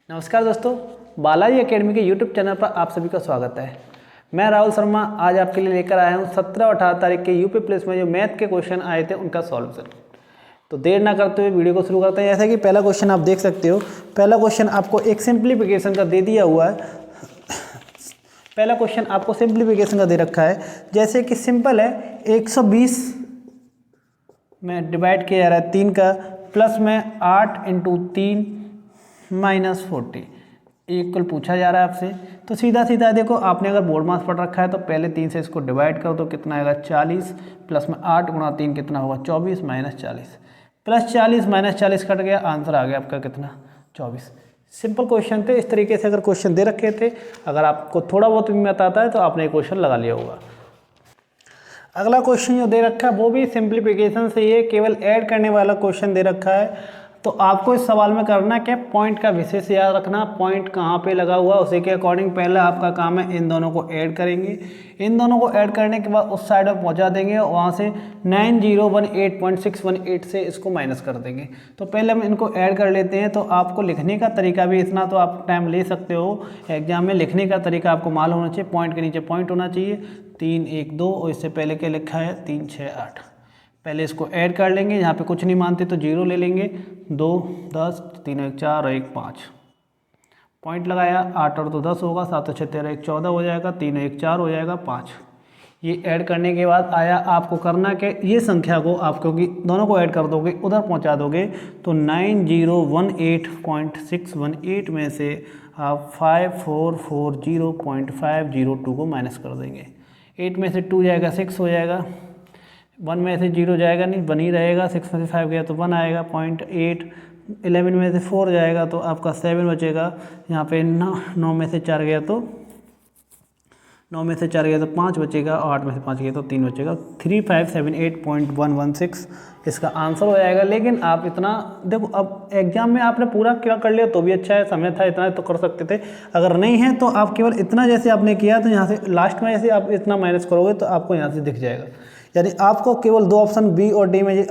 नमस्कार दोस्तों, बालाजी एकेडमी के यूट्यूब चैनल पर आप सभी का स्वागत है। मैं राहुल शर्मा आज आपके लिए लेकर आया हूं 17 और 18 तारीख के यूपी पुलिस में जो मैथ के क्वेश्चन आए थे उनका सॉल्यूशन। तो देर ना करते हुए वीडियो को शुरू करते हैं। जैसे कि पहला क्वेश्चन आप देख सकते हो, पहला क्वेश्चन आपको एक सिंप्लीफिकेशन का दे दिया हुआ है। पहला क्वेश्चन आपको सिंप्लीफिकेशन का दे रखा है, जैसे कि सिंपल है 120 में डिवाइड किया जा रहा है 3 का, प्लस में 8 × 3 -40 इक्वल पूछा जा रहा है आपसे। तो सीधा सीधा देखो, आपने अगर बोर्ड मास पढ़ रखा है तो पहले 3 से इसको डिवाइड करो तो कितना आएगा 40, प्लस में 8 × 3 कितना होगा 24 -40, प्लस 40 -40 कट गया, आंसर आ गया आपका कितना 24। सिंपल क्वेश्चन थे। इस तरीके से अगर क्वेश्चन दे रखे थे, अगर आपको थोड़ा बहुत भी मत आता है तो आपने क्वेश्चन लगा लिया होगा। अगला क्वेश्चन जो दे रखा है वो भी सिंप्लीफिकेशन से ये केवल ऐड करने वाला क्वेश्चन दे रखा है। तो आपको इस सवाल में करना क्या, पॉइंट का विशेष याद रखना, पॉइंट कहाँ पे लगा हुआ उसी के अकॉर्डिंग पहले आपका काम है इन दोनों को ऐड करेंगे। इन दोनों को ऐड करने के बाद उस साइड में पहुँचा देंगे और वहाँ से 9018.618 से इसको माइनस कर देंगे। तो पहले हम इनको ऐड कर लेते हैं। तो आपको लिखने का तरीका भी इतना तो आप टाइम ले सकते हो एग्जाम में। लिखने का तरीका आपको मालूम होना चाहिए, पॉइंट के नीचे पॉइंट होना चाहिए। 3 1 2 और इससे पहले क्या लिखा है 3 6 8। पहले इसको ऐड कर लेंगे, यहाँ पे कुछ नहीं मानते तो 0 ले लेंगे। 2 10 3 1 4 और 1 5 पॉइंट लगाया। 8 और 2 10 होगा, 7 और 6 13 1 14 हो जाएगा, 3 1 4 हो जाएगा 5। ये ऐड करने के बाद आया आपको करना कि ये संख्या को आप क्योंकि दोनों को ऐड कर दोगे उधर पहुँचा दोगे तो 9018.618 में से आप 5440.502 को माइनस कर देंगे। 8 में से 2 जाएगा 6 हो जाएगा, 1 में से 0 जाएगा नहीं, 1 ही रहेगा। 6 में से 5 गया तो 1 आएगा, 0.8। 11 में से 4 जाएगा तो आपका 7 बचेगा। यहाँ पे 9 में से 4 गया तो 9 में से 4 गया तो 5 बचेगा, और 8 में से 5 गया तो 3 बचेगा। 3578.116 इसका आंसर हो जाएगा। लेकिन आप इतना देखो, अब एग्जाम में आपने पूरा क्या कर लिया तो भी अच्छा है, समय था इतना तो कर सकते थे। अगर नहीं है तो आप केवल इतना जैसे आपने किया तो यहाँ से लास्ट में जैसे आप इतना माइनस करोगे तो आपको यहाँ से दिख जाएगा। यानी आपको केवल 2 ऑप्शन बी और डी में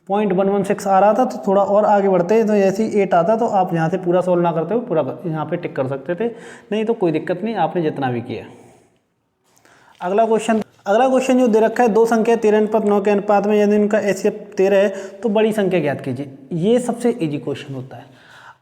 0.116 आ रहा था तो थोड़ा और आगे बढ़ते तो जैसे ही 8 आता तो आप यहाँ से पूरा सोल्व ना करते हो, पूरा यहाँ पे टिक कर सकते थे, नहीं तो कोई दिक्कत नहीं, आपने जितना भी किया। अगला क्वेश्चन जो दे रखा है, 2 संख्या 13:9 के अनुपात में यदि उनका HCF 13 है तो बड़ी संख्या ज्ञात कीजिए। ये सबसे इजी क्वेश्चन होता है।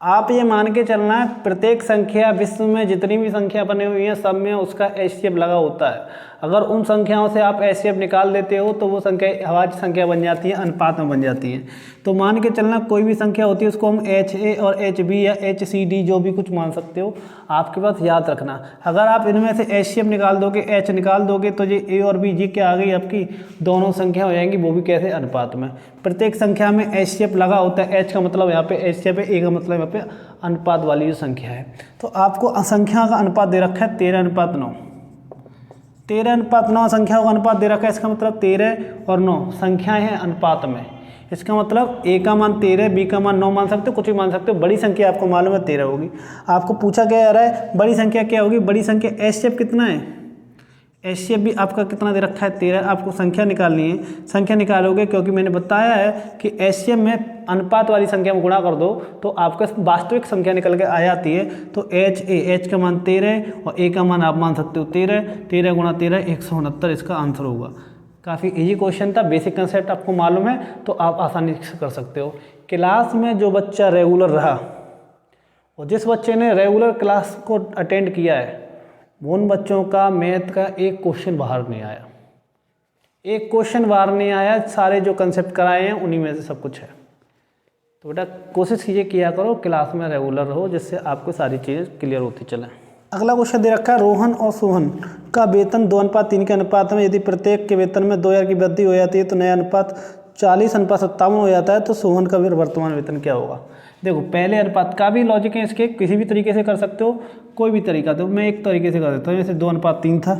आप ये मान के चलना है प्रत्येक संख्या विश्व में जितनी भी संख्या बनी हुई है सब में उसका HCF लगा होता है। अगर उन संख्याओं से आप HCF निकाल देते हो तो वो संख्या अभाज्य संख्या बन जाती है, अनुपात में बन जाती है। तो मान के चलना कोई भी संख्या होती है उसको हम HA और HB या HCD जो भी कुछ मान सकते हो, आपके पास याद रखना। अगर आप इनमें से HCF निकाल दोगे, H निकाल दोगे तो ये A और B जी क्या आ गई आपकी दोनों संख्या हो जाएंगी, वो भी कैसे अनुपात में। प्रत्येक संख्या में HCF लगा होता है, H का मतलब यहाँ पे HCF है, A का मतलब यहाँ पे अनुपात वाली जो संख्या है। तो आपको संख्या का अनुपात दे रखा है 13:9। 13:9 संख्याओं का अनुपात दे रखा है, इसका मतलब 13 और 9 संख्याएं हैं अनुपात में। इसका मतलब A का मान 13, B का मान 9 मान सकते हो, कुछ भी मान सकते हो। बड़ी संख्या आपको मालूम है 13 होगी। आपको पूछा क्या जा रहा है, बड़ी संख्या क्या होगी, बड़ी संख्या HCF कितना है, HCF भी आपका कितना दे रखा है 13। आपको संख्या निकालनी है, संख्या निकालोगे क्योंकि मैंने बताया है कि HCF में अनुपात वाली संख्या में गुणा कर दो तो आपका वास्तविक संख्या निकल के आ जाती है। तो H का मान 13 और A का मान आप मान सकते हो 13, 13 × 13 169 इसका आंसर होगा। काफ़ी इजी क्वेश्चन था, बेसिक कंसेप्ट आपको मालूम है तो आप आसानी से कर सकते हो। क्लास में जो बच्चा रेगुलर रहा और जिस बच्चे ने रेगुलर क्लास को अटेंड किया है उन बच्चों का मैथ का एक क्वेश्चन बाहर नहीं आया, एक क्वेश्चन बाहर नहीं आया। सारे जो कंसेप्ट कराए हैं उन्हीं में से सब कुछ है। तो बेटा कोशिश कीजिए किया करो, क्लास में रेगुलर रहो, जिससे आपको सारी चीज़ें क्लियर होती चलें। अगला क्वेश्चन दे रखा है, रोहन और सोहन का वेतन 2:3 के अनुपात में यदि प्रत्येक के वेतन में 2000 की वृद्धि हो जाती है तो नया अनुपात 40:57 हो जाता है तो सोहन का वर्तमान वेतन क्या होगा। देखो पहले अनुपात का भी लॉजिक है, इसके किसी भी तरीके से कर सकते हो, कोई भी तरीका। तो मैं एक तरीके से कर देता हूँ, जैसे 2:3 था,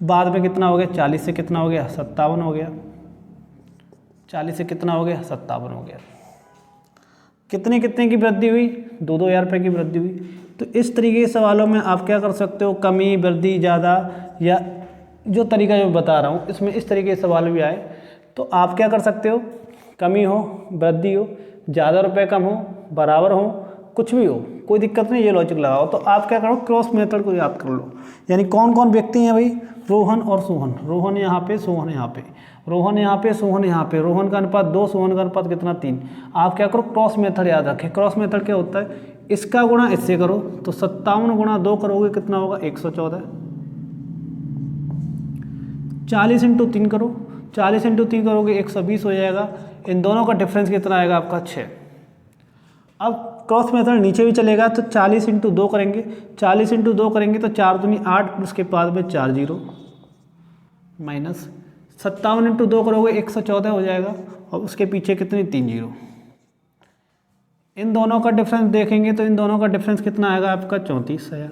बाद में कितना हो गया 40 से कितना हो गया 57 हो गया, 40 से कितना हो गया 57 हो गया। कितने की वृद्धि हुई, 2-2 रुपये की वृद्धि हुई। तो इस तरीके के सवालों में आप क्या कर सकते हो, कमी वृद्धि ज़्यादा, या जो तरीका जो बता रहा हूँ इसमें इस तरीके के सवाल भी आए तो आप क्या कर सकते हो, कमी हो, वृद्धि हो, ज़्यादा रुपए कम हो, बराबर हो, कुछ भी हो, कोई दिक्कत नहीं, ये लॉजिक लगाओ। तो आप क्या करो, क्रॉस मेथड को याद कर लो। यानी कौन कौन व्यक्ति हैं भाई, रोहन और सोहन, रोहन यहाँ पे, सोहन यहाँ पे, रोहन यहाँ पे, सोहन यहाँ पे, रोहन का अनुपात 2, सोहन का अनुपात कितना 3। आप क्या करो, क्रॉस मेथड याद रखें। क्रॉस मेथड क्या होता है, इसका गुणा इससे करो तो 57 गुणा 2 करोगे कितना होगा 114। 40 इंटू 3 करो, 40 इंटू 3 करोगे 120 हो जाएगा। इन दोनों का डिफरेंस कितना आएगा आपका 6। अब क्रॉस मेथड नीचे भी चलेगा तो 40 इंटू 2 करेंगे, 40 इंटू 2 करेंगे तो 4 दूनी 8, उसके बाद में 4 जीरो माइनस 57 इंटू 2 करोगे 114 हो जाएगा, और उसके पीछे कितनी 3 जीरो। इन दोनों का डिफरेंस देखेंगे तो इन दोनों का डिफरेंस कितना आएगा आपका 34,000।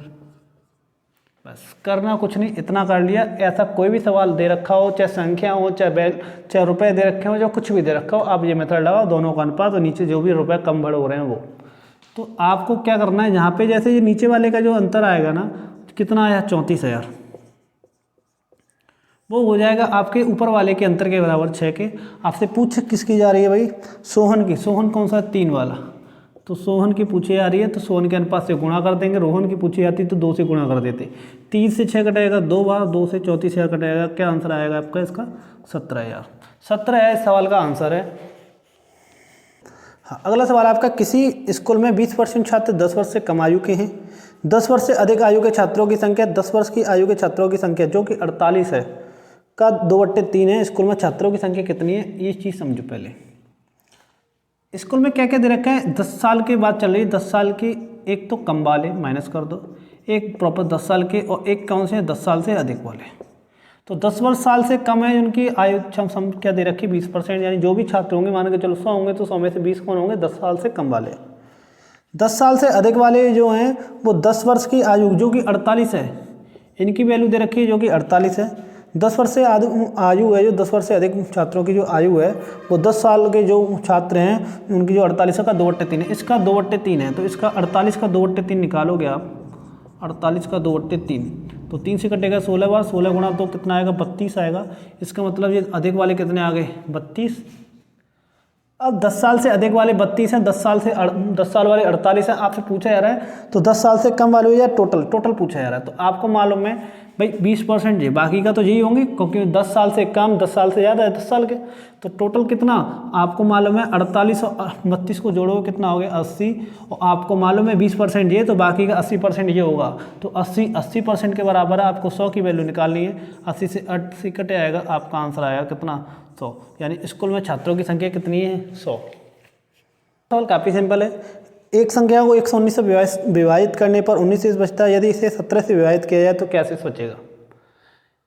बस करना कुछ नहीं, इतना कर लिया। ऐसा कोई भी सवाल दे रखा हो, चाहे संख्या हो, चाहे रुपए दे रखे हो, जो कुछ भी दे रखा हो, आप ये मेथड लगाओ, दोनों का अनुपात और नीचे जो भी रुपए कम बढ़ हो रहे हैं वो। तो आपको क्या करना है, यहाँ पे जैसे ये नीचे वाले का जो अंतर आएगा ना, कितना आया 34,000, वो हो जाएगा आपके ऊपर वाले के अंतर के बराबर 6 के। आपसे पूछ किसकी जा रही है भाई, सोहन की। सोहन कौन सा, 3 वाला, तो सोहन की पूछी जा रही है तो सोहन के अनुपात से गुणा कर देंगे। रोहन की पूछी जाती तो 2 से गुणा कर देते। 3 से 6 कटेगा 2 बार, 2 से 34,000 कटेगा। क्या आंसर आएगा आपका इसका 17,000। 17 इस सवाल का आंसर है। हाँ, अगला सवाल आपका, किसी स्कूल में 20% छात्र 10 वर्ष से कम आयु के हैं। 10 वर्ष से अधिक आयु के छात्रों की संख्या 10 वर्ष की आयु के छात्रों की संख्या जो कि 48 है का 2/3 है। स्कूल में छात्रों की संख्या कितनी है, ये चीज़ समझो पहले। स्कूल में क्या क्या दे रखा है, 10 साल की बात चल रही है। 10 साल की, एक तो कम वाले माइनस कर दो, एक प्रॉपर 10 साल के, और एक कौन से 10 साल से अधिक वाले। तो 10 वर्ष साल से कम है उनकी आयु क्या दे रखी 20%, यानी जो भी छात्र होंगे, मान के चलो 100 होंगे तो 100 में से 20 कौन होंगे 10 साल से कम वाले। 10 साल से अधिक वाले जो हैं वो 10 वर्ष की आयु जो कि 48 है, इनकी वैल्यू दे रखी है जो कि 48 है। 10 वर्ष से आयु है, जो 10 वर्ष से अधिक छात्रों की जो आयु है वो 10 साल के जो छात्र हैं उनकी जो 48 का 2/3 है। इसका 2/3 है, तो इसका 48 का 2/3 निकालोगे आप, 48 का 2/3, तो 3 से कटेगा 16 बार, 16 गुणा 2 कितना आएगा 32 आएगा। इसका मतलब ये अधिक वाले कितने आ गए 32। अब 10 साल से अधिक वाले 32 हैं, 10 साल वाले 48 हैं। आपसे पूछा जा रहा है तो 10 साल से कम वाले या टोटल पूछा जा रहा है। तो आपको मालूम है भाई 20% जी, बाकी का तो यही होंगे, क्योंकि 10 साल से कम 10 साल से ज़्यादा है 10 साल के। तो टोटल कितना आपको मालूम है 48 और 32 को जोड़ोगे कितना हो गया 80, और आपको मालूम है 20% ये, तो बाकी का 80% ये होगा। तो 80% के बराबर है। आपको 100 की वैल्यू निकालनी है। 80 से 80 कटे आएगा, आपका आंसर आएगा कितना 100। यानी स्कूल में छात्रों की संख्या कितनी है 100। सवाल काफ़ी सिंपल है। एक संख्या को 119 से विभाजित करने पर 19 शेष बचता है। यदि इसे 17 से विभाजित किया जाए तो क्या शेष बचेगा।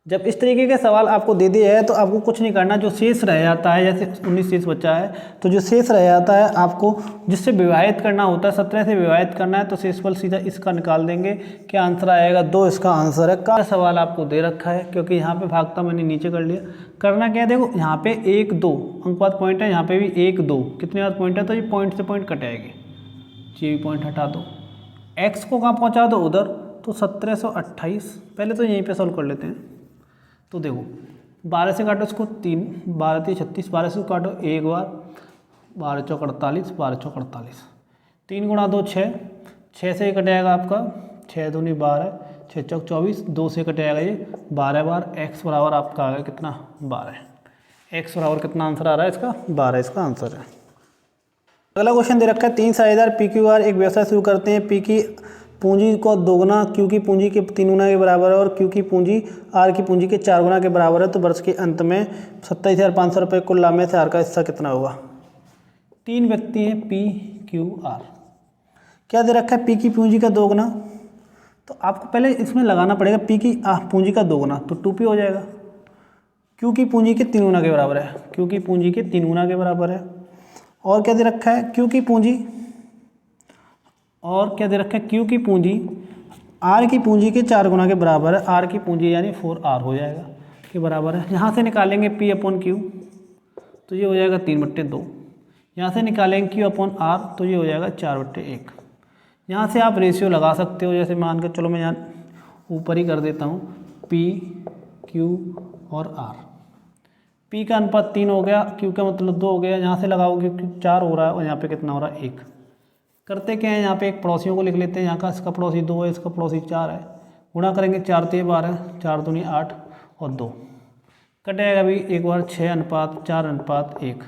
जब इस तरीके के सवाल आपको दे दिए है तो आपको कुछ नहीं करना, जो शेष रह जाता है, जैसे 19 शेष बचा है तो जो शेष रह जाता है आपको जिससे विभाजित करना होता है, 17 से विभाजित करना है, तो शेषफल सीधा इसका निकाल देंगे। क्या आंसर आएगा 2, इसका आंसर है। का सवाल आपको दे रखा है, क्योंकि यहाँ पे भागता मैंने नीचे कर लिया। करना क्या है, देखो यहाँ पे 1 2 अंकवाद पॉइंट है, यहाँ पे भी 1 2 कितने बार पॉइंट है, तो ये पॉइंट से पॉइंट कटाएगी, ये भी पॉइंट हटा दो, एक्स को कहाँ पहुँचा दो उधर, तो 1728। पहले तो यहीं पे सॉल्व कर लेते हैं। तो देखो 12 से काटो इसको 3, 12 3 36, 12 से काटो एक बार, 12 चौक 48, 12 चौक 48, 3 गुणा 2 6, 6 से कटेगा आपका 6 दूनी 12, 6 चौक 24, 2 से कटेगा ये 12 बार। एक्स बराबर आपका आ गया कितना 12। एक्स बराबर कितना आंसर आ रहा है इसका 12, इसका आंसर है। अगला क्वेश्चन दे रखा है, 3 साझेदार पी क्यू आर एक व्यवसाय शुरू करते हैं। पी की पूंजी को 2 गुना क्यू की पूंजी के 3 गुना के बराबर है, और क्यू की पूंजी आर की पूंजी के 4 गुना के बराबर है। तो वर्ष के अंत में 27,500 रुपये कुल लाभ में से आर का हिस्सा कितना होगा। 3 व्यक्ति हैं पी क्यू आर। क्या दे रखा है, पी की पूंजी का 2 गुना, तो आपको पहले इसमें लगाना पड़ेगा पी की पूंजी का 2 गुना, तो 2p हो जाएगा। क्यू की पूंजी के 3 गुना के बराबर है, क्यू की पूंजी के 3 गुना के बराबर है। और क्या दे रखा है, क्यू की पूंजी, और क्या दे रखा है, क्यू की पूंजी आर की पूंजी के 4 गुना के बराबर है। आर की पूंजी यानी 4r हो जाएगा के बराबर है। यहाँ से निकालेंगे p अपॉन क्यू, तो ये हो जाएगा 3/2। यहाँ से निकालेंगे q अपॉन r, तो ये हो जाएगा 4/1। यहाँ से आप रेशियो लगा सकते हो, जैसे मान के चलो मैं यहाँ ऊपर ही कर देता हूँ, p q और r। p का अनुपात 3 हो गया, q का मतलब 2 हो गया। यहाँ से लगाओगे क्योंकि 4 हो रहा है, और यहाँ पे कितना हो रहा है 1। करते क्या है, यहाँ पे एक पड़ोसियों को लिख लेते हैं। यहाँ का इसका पड़ोसी 2 है, इसका पड़ोसी 4 है। गुणा करेंगे 4 × 12, 4 दूनी 8 और 2 कटेगा भाई एक बार 6:4:1।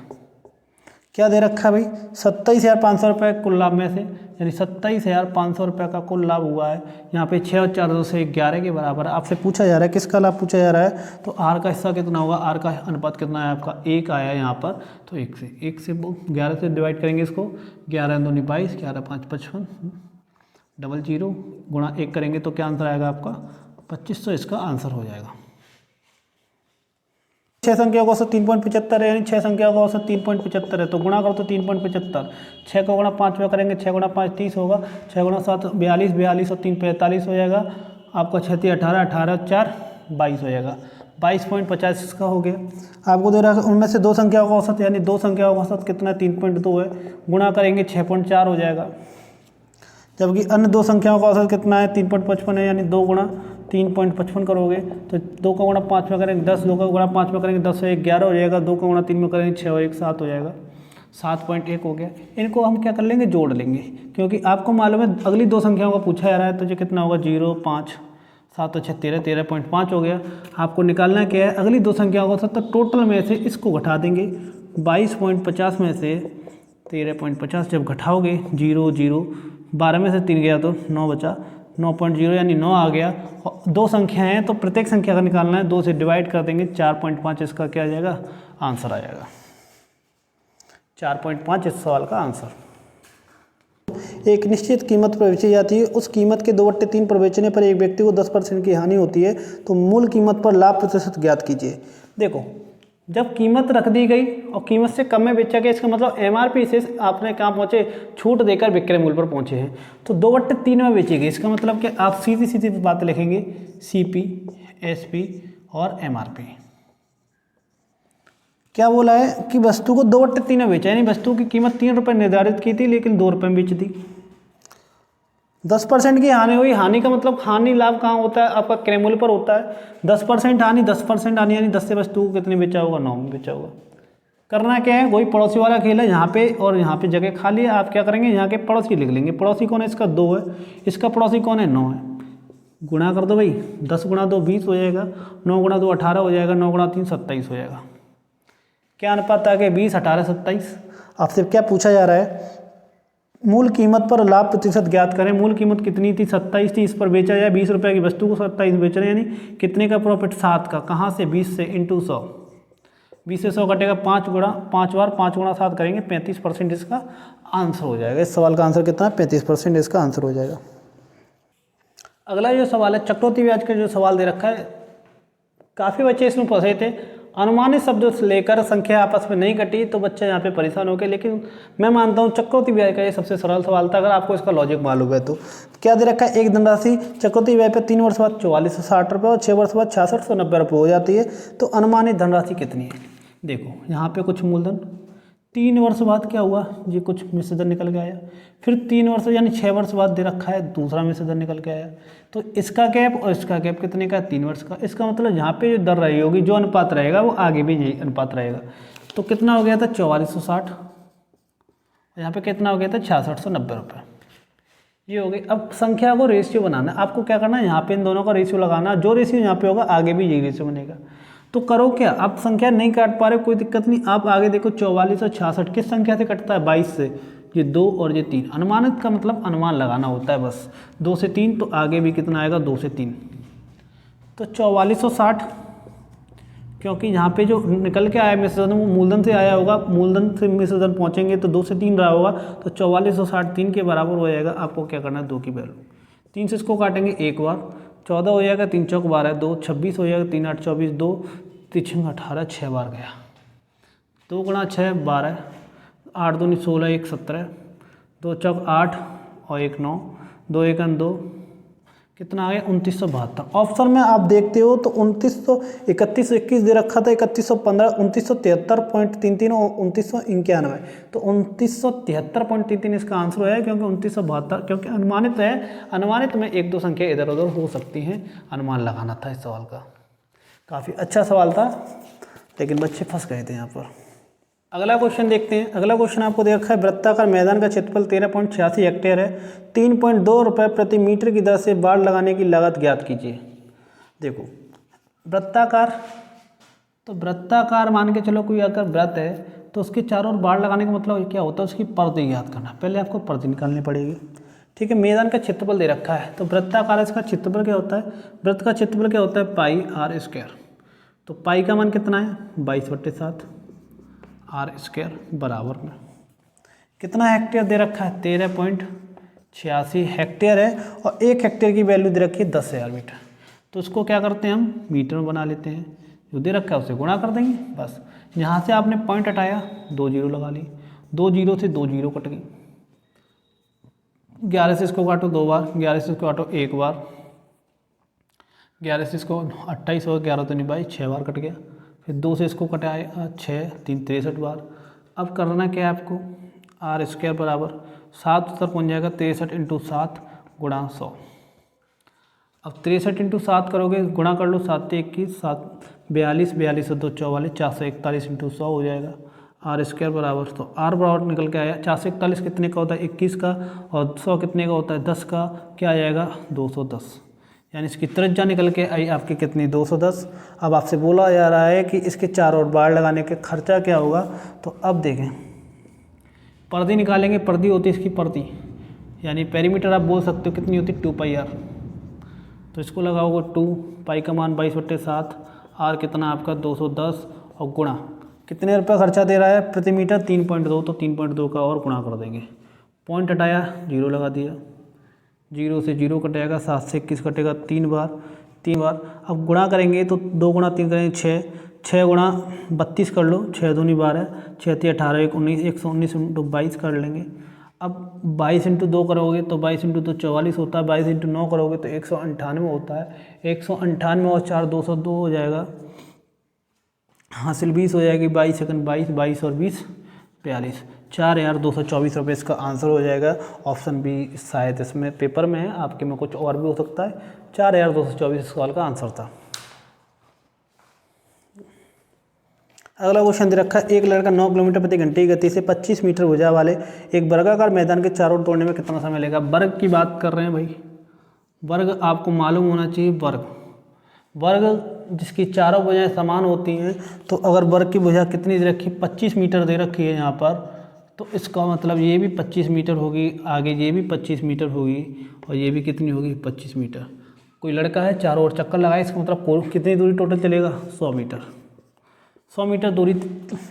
क्या दे रखा है भाई, 27,500 रुपये कुल लाभ में से, यानी 27,500 रुपये का कुल लाभ हुआ है। यहाँ पे 6 और 4 2 से 11 के बराबर है। आपसे पूछा जा रहा है किसका लाभ पूछा जा रहा है, तो आर का हिस्सा कितना होगा, आर का अनुपात कितना है आपका 1 आया है यहाँ पर, तो 1 से 11 से डिवाइड करेंगे इसको, 11 × 2 = 22, 11 × 5 = 55, 00 गुणा 1 करेंगे तो क्या आंसर आएगा आपका 2500, इसका आंसर हो जाएगा। 6 संख्या का औसत 3.75 है, यानी 6 संख्या का औसत 3.75 है, तो गुणा करो तो 3.75, 6 का गुणा 5 में करेंगे, 6 × 5 = 30 होगा, 6 × 7 = 42, 42 और 3 = 45 हो जाएगा आपका, 6 × 3 = 18, 18 और 4 = 22 हो जाएगा, 22.50 इसका हो गया। आपको दे रहा है उनमें से 2 संख्याओं का औसत, यानी 2 संख्याओं का औसत कितना है 3.2 है, गुणा करेंगे 6.4 हो जाएगा। जबकि अन्य 2 संख्याओं का औसत कितना है 3.55 है, यानी 2 × 3.55 करोगे तो 2 का गुणा 5 में करेंगे 10, 2 का गुणा 5 में करेंगे 10 से 11 हो जाएगा, 2 का गुणा 3 में करेंगे 6 और 1 7 हो जाएगा, 7.1 हो गया। इनको हम क्या कर लेंगे, जोड़ लेंगे, क्योंकि आपको मालूम है अगली 2 संख्याओं का पूछा जा रहा है, तो ये कितना होगा 0 5 7 और 6 13, 13.5 हो गया। आपको निकालना क्या है, अगली 2 संख्याओं का, तो टोटल में से इसको घटा देंगे, 22.50 में से 13.50 जब घटाओगे 0 0, 12 में से 3 गया तो 9 बचा, 9.0 यानी 9 आ गया। 2 संख्याएं हैं तो प्रत्येक संख्या का निकालना है, 2 से डिवाइड कर देंगे, 4.5 इसका क्या आ जाएगा, आंसर आ जाएगा, 4.5 इस सवाल का आंसर। एक निश्चित कीमत पर बेची जाती है, उस कीमत के 2/3 पर बेचने पर एक व्यक्ति को 10% की हानि होती है, तो मूल कीमत पर लाभ प्रतिशत ज्ञात कीजिए। देखो, जब कीमत रख दी गई और कीमत से कम में बेचा गया, इसका मतलब एमआरपी से आपने कहाँ पहुँचे, छूट देकर विक्रय मूल्य पर पहुँचे हैं, तो 2/3 में बेची गई। इसका मतलब कि आप सीधी सीधी बात लिखेंगे, सीपी, एसपी और एमआरपी। क्या बोला है कि वस्तु को 2/3 में बेचा, यानी वस्तु की कीमत 3 रुपये निर्धारित की थी लेकिन 2 रुपये में बेच दी। 10% की हानि हुई, हानि का मतलब हानि लाभ कहाँ होता है, आपका क्रय मूल्य पर होता है। 10% हानि, 10% हानि, यानी 10 से वस्तु को कितने बेचा होगा, 9 में बेचा होगा। करना क्या है, वही पड़ोसी वाला खेल है, यहाँ पे और यहाँ पे जगह खाली है, आप क्या करेंगे, यहाँ के पड़ोसी लिख लेंगे। पड़ोसी कौन है, इसका 2 है, इसका पड़ोसी कौन है, 9 है। गुणा कर दो भाई, 10 × 2 20 हो जाएगा, 9 × 2 18 हो जाएगा, 9 × 3 27 हो जाएगा। क्या अनुपात आ गया, 20 18 27। आपसे क्या पूछा जा रहा है, मूल कीमत पर लाभ प्रतिशत ज्ञात करें। मूल कीमत कितनी थी, 27 थी, इस पर बेचा जाए 20 रुपये की वस्तु को 27 बेच रहे हैं, यानी कितने का प्रॉफिट, 7 का। कहाँ से, 20 से, इंटू 100, 20 से 100 कटेगा, 5 बार 5 × 7 करेंगे, 35% इसका आंसर हो जाएगा। इस सवाल का आंसर कितना है, 35% इसका आंसर हो जाएगा। अगला जो सवाल है, चक्रवृद्धि ब्याज का जो सवाल दे रखा है, काफ़ी बच्चे इसमें फंसे थे। अनुमानित शब्द लेकर संख्या आपस में नहीं कटी तो बच्चे यहाँ पे परेशान हो गए, लेकिन मैं मानता हूँ चक्रवृद्धि ब्याज का ये सबसे सरल सवाल था, अगर आपको इसका लॉजिक मालूम है तो। क्या दे रखा है, एक धनराशि चक्रवृद्धि ब्याज पे 3 वर्ष बाद 4460 रुपये और 6 वर्ष बाद 6690 रुपये हो जाती है, तो अनुमानित धनराशि कितनी है। देखो यहाँ पे कुछ मूलधन, 3 वर्ष बाद क्या हुआ, ये कुछ मिश्रधन निकल के आया, फिर 3 वर्ष यानी 6 वर्ष बाद दे रखा है दूसरा मिश्रधन निकल के आया, तो इसका गैप और इसका गैप कितने का है, 3 वर्ष का। इसका मतलब यहाँ पे जो दर रही होगी, जो अनुपात रहेगा वो आगे भी यही अनुपात रहेगा। तो कितना हो गया था, 4460, यहाँ पे कितना हो गया था, 6690 रुपये, ये हो गई। अब संख्या को रेशियो बनाना है, आपको क्या करना है, यहाँ पे इन दोनों का रेशियो लगाना, जो रेशियो यहाँ पे होगा आगे भी यही रेशियो बनेगा। तो करो क्या, आप संख्या नहीं काट पा रहे, कोई दिक्कत नहीं, आप आगे देखो 44 और 66 किस संख्या से कटता है, 22 से, ये 2 और ये 3। अनुमानित का मतलब अनुमान लगाना होता है बस, 2 से 3, तो आगे भी कितना आएगा, 2 से 3, तो 4460, क्योंकि यहाँ पे जो निकल के आया मिश्रधन वो मूलधन से आया होगा, मूलधन से मिश्रधन पहुँचेंगे तो 2 से 3 रहा होगा, तो 4460 3 के बराबर हो जाएगा। आपको क्या करना है, 2 की वैल्यू, 3 से इसको काटेंगे एक बार, 14 हो जाएगा, 3 चौक 12, 2 26 हो जाएगा, 3 8 24, 2 3 18, 6 बार गया, 2 × 6 12, 8 दूनी 16, 1 17, 2 चौक 8 और 1 9, 2 1 2, कितना आ गया, 2972। ऑप्शन में आप देखते हो तो 3121 दे रखा था, 3115, 2973.33 और 2991, तो 2973.33 इसका आंसर है, क्योंकि 2972, क्योंकि अनुमानित है, अनुमानित में 1-2 संख्या इधर उधर हो सकती हैं, अनुमान लगाना था इस सवाल का। काफ़ी अच्छा सवाल था, लेकिन बच्चे फंस गए थे यहाँ पर। अगला क्वेश्चन देखते हैं। अगला क्वेश्चन आपको दे रखा है, वृत्ताकार मैदान का क्षेत्रफल 13.86 हेक्टेयर है, 3.2 रुपये प्रति मीटर की दर से बाड़ लगाने की लागत ज्ञात कीजिए। देखो वृत्ताकार, तो वृत्ताकार मान के चलो कोई अगर वृत्त है तो उसके चारों ओर बाड़ लगाने का मतलब क्या होता है, उसकी परिधि ज्ञात करना। पहले आपको परिधि निकालनी पड़ेगी, ठीक है। मैदान का क्षेत्रफल दे रखा है, तो वृत्ताकार इसका क्षेत्रफल क्या होता है, वृत्त का क्षेत्रफल क्या होता है, पाई आर स्क्वायर। तो पाई का मान कितना है, 22/7 आर स्क्वायर बराबर में कितना हेक्टेयर दे रखा है, 13.86 हेक्टेयर है। और 1 हेक्टेयर की वैल्यू दे रखी है 10,000 मीटर। तो उसको क्या करते हैं, हम मीटर में बना लेते हैं। जो दे रखा है उसे गुणा कर देंगे बस। यहाँ से आपने पॉइंट हटाया, 2 जीरो लगा ली, 2 जीरो से 2 जीरो कट गई। 11 से इसको काटो 2 बार, 11 से इसको काटो 1 बार, 11 से इसको 28 हो, 11 तो नहीं भाई 6 बार कट गया। फिर 2 से इसको कटाया 6, 3 63 बार। अब करना क्या है आपको, आर स्क्वायर बराबर 7 उत्तर पहुँच जाएगा 63 × 7 गुणा 100। अब 63 × 7 करोगे, गुणा कर लो, 7 × 21, 7 42, 42 से 2 44, 441 × 100 हो जाएगा आर स्क्वायर बराबर। तो आर बराबर निकल के आया 441 कितने का होता है, 21 का, और 100 कितने का होता है, 10 का। क्या आ जाएगा, 210। यानी इसकी त्रिज्या निकल के आई आपकी कितनी, 210। अब आपसे बोला जा रहा है कि इसके चारों ओर बाड़ लगाने के खर्चा क्या होगा। तो अब देखें, परिधि निकालेंगे। परिधि होती है इसकी परिधि, यानी पेरीमीटर आप बोल सकते हो कितनी होती है, 2πr। तो इसको लगाओगे 2 पाई का मान 22/7, आर कितना आपका 210, और गुणा कितने रुपये खर्चा दे रहा है प्रति मीटर, 3.2। तो 3.2 का और गुणा कर देंगे। पॉइंट हटाया, जीरो लगा दिया, 0 से 0 कटेगा, 7 से 21 कटेगा 3 बार। अब गुणा करेंगे तो 2 गुणा 3 करेंगे 6, 6 गुणा 32 कर लो, 6 दूनी 12, 6 × 18 1 19, 119 × 22 कर लेंगे। अब 22 × 2 करोगे तो 22 × 2 44 होता है, 22 × 9 करोगे तो 198 होता है। 198 और 4 202 हो जाएगा, हासिल 20 हो जाएगी, 22 सेकंड 22, 22 और 20 42, 4,224 रुपये इसका आंसर हो जाएगा। ऑप्शन बी शायद इसमें पेपर में है, आपके में कुछ और भी हो सकता है। 4,224 इस सवाल का आंसर था। अगला क्वेश्चन दे रखा है, एक लड़का 9 किलोमीटर प्रति घंटे की गति से 25 मीटर भुजा वाले एक वर्गाकार मैदान के चारों ओर दौड़ने में कितना समय लेगा। वर्ग की बात कर रहे हैं भाई, वर्ग आपको मालूम होना चाहिए। वर्ग जिसकी चारों भुजाएं समान होती हैं, तो अगर वर्ग की भुजा कितनी दे रखी है, 25 मीटर दे रखी है यहाँ पर, तो इसका मतलब ये भी 25 मीटर होगी, आगे ये भी 25 मीटर होगी, और ये भी कितनी होगी, 25 मीटर। कोई लड़का है चारों ओर चक्कर लगाए, इसका मतलब कितनी दूरी टोटल चलेगा, 100 मीटर। 100 मीटर दूरी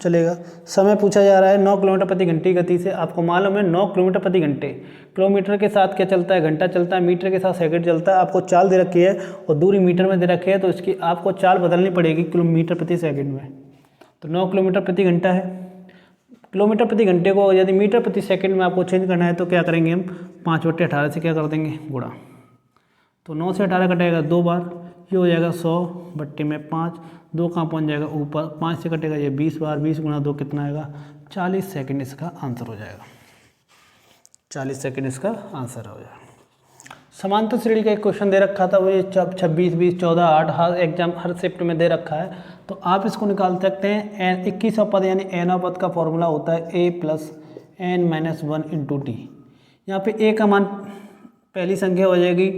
चलेगा। समय पूछा जा रहा है 9 किलोमीटर प्रति घंटे की गति से। आपको मालूम है 9 किलोमीटर प्रति घंटे, किलोमीटर के साथ क्या चलता है, घंटा चलता है, मीटर के साथ सेकंड चलता है। आपको चाल दे रखी है और दूरी मीटर में दे रखी है, तो इसकी आपको चाल बदलनी पड़ेगी किलोमीटर प्रति सेकंड में। तो 9 किलोमीटर प्रति घंटा है, किलोमीटर प्रति घंटे को यदि मीटर प्रति सेकंड में आपको चेंज करना है तो क्या करेंगे हम, 5/18 से क्या कर देंगे, गुणा। तो 9 से 18 कटेगा 2 बार, ये हो जाएगा 100/5, 2 कहाँ पहुँच जाएगा ऊपर, 5 से कटेगा ये 20 बार, 20 × 2 कितना आएगा, 40 सेकंड इसका आंसर हो जाएगा। 40 सेकंड इसका आंसर हो जाएगा। समांतर श्रेणी का एक क्वेश्चन दे रखा था, वो ये 26, 20, 14, 8 हर एग्जाम हर शिफ्ट में दे रखा है। तो आप इसको निकाल सकते हैं। 21वां पद यानी nवां पद का फॉर्मूला होता है a + n - 1 × t। यहाँ पे a का मान पहली संख्या हो जाएगी,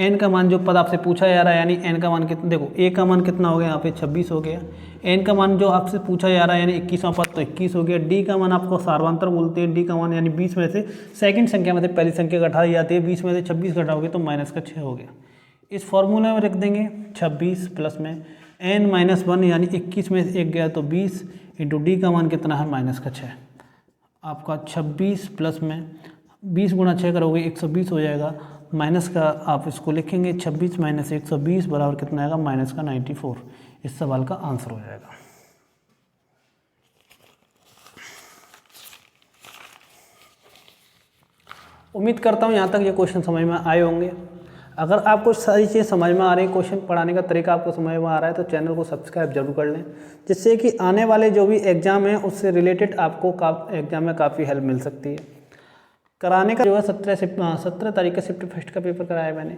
n का मान जो पद आपसे पूछा जा रहा है यानी n का मान कितना, देखो a का मान कितना हो गया, यहाँ पे 26 हो गया। n का मान जो आपसे पूछा जा रहा है यानी 21वां पद, तो 21 हो गया। d का मान आपको सार्वंतर बोलते हैं, d का मान यानी 20 में से सेकंड संख्या में से पहली संख्या घटा दी जाती है, 20 में से 26 घटाओगे तो -6 हो गया। इस फॉर्मूले में रख देंगे 26 प्लस में n - 1 यानी 21 में से 1 गया तो 20 इंटू d का मान कितना है, -6। आपका 26 प्लस में 20 × 6 करोगे 120 हो जाएगा, माइनस का आप इसको लिखेंगे 26 - 120 बराबर कितना आएगा, -94। इस सवाल का आंसर हो जाएगा। उम्मीद करता हूँ यहाँ तक ये क्वेश्चन समझ में आए होंगे। अगर आपको सारी चीज़ समझ में आ रही है, क्वेश्चन पढ़ाने का तरीका आपको समझ में आ रहा है, तो चैनल को सब्सक्राइब जरूर कर लें, जिससे कि आने वाले जो भी एग्ज़ाम है उससे रिलेटेड आपको एग्ज़ाम में काफ़ी हेल्प मिल सकती है। कराने का जो है 17 तारीख का शिफ्ट फर्स्ट का पेपर कराया मैंने,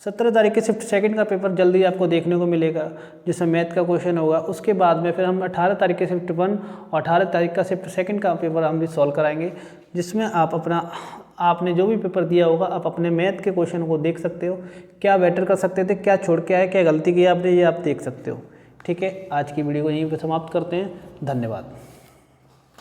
17 तारीख के शिफ्ट सेकंड का पेपर जल्दी आपको देखने को मिलेगा, जिसमें मैथ का क्वेश्चन होगा। उसके बाद में फिर हम 18 तारीख के शिफ्ट 1 और 18 तारीख का शिफ्ट सेकंड का पेपर हम भी सॉल्व कराएंगे, जिसमें आपने जो भी पेपर दिया होगा आप अपने मैथ के क्वेश्चन को देख सकते हो, क्या बेटर कर सकते थे, क्या छोड़ के आए, क्या गलती की आपने, ये आप देख सकते हो। ठीक है, आज की वीडियो को यहीं पर समाप्त करते हैं। धन्यवाद।